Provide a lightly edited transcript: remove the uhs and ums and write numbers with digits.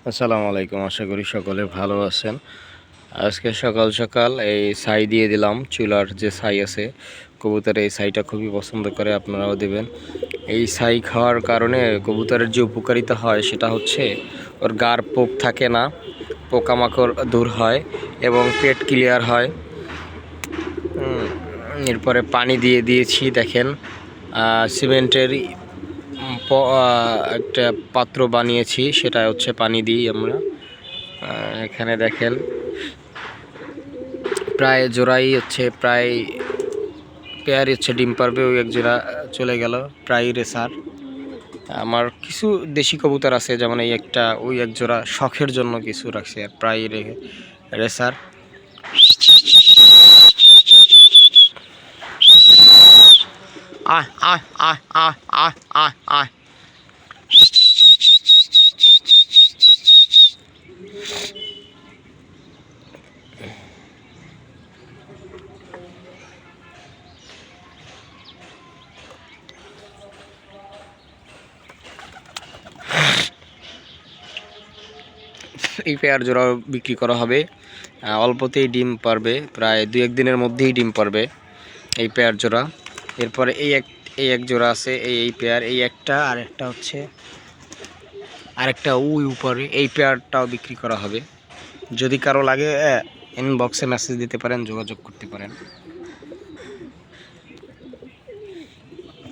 আসসালামু আলাইকুম, আশা করি সকলে ভালো আছেন। আজকে সকাল সকাল এই ছাই দিয়ে দিলাম। চুলার যে ছাই আছে, কবুতর এই ছাইটা খুবই পছন্দ করে, আপনারাও দেবেন। এই ছাই খাওয়ার কারণে কবুতরের যে উপকারিতা হয় সেটা হচ্ছে ওর গার পোক থাকে না, পোকামাকড় দূর হয় এবং পেট ক্লিয়ার হয়। এরপরে পানি দিয়ে দিয়েছি, দেখেন সিমেন্টের একটা পাত্র বানিয়েছি, সেটা হচ্ছে পানি দিই আমরা। এখানে দেখেন প্রায় জোড়াই হচ্ছে, প্রায় পেয়ারই হচ্ছে ডিম পারবে। ওই এক জোড়া চলে গেল, প্রায় রেসার। আমার কিছু দেশি কবুতর আছে, যেমন এই একটা, ওই এক জোড়া শখের জন্য কিছু রাখছে, আর প্রায় রেসার। আহ আহ আহ আহ আহ আহ আহ এই পেয়ার জোড়াও বিক্রি করা হবে। অল্পতেই ডিম পারবে, প্রায় 2-1 দিনের মধ্যেই ডিম পারবে এই পেয়ার জোড়া। এরপরে এই এক জোড়া আছে, এই পেয়ার, এই একটা, আর একটা হচ্ছে আরেকটা ওই উপরে, এই পেয়ারটাও বিক্রি করা হবে। যদি কারো লাগে ইনবক্সে মেসেজ দিতে পারেন, যোগাযোগ করতে পারেন।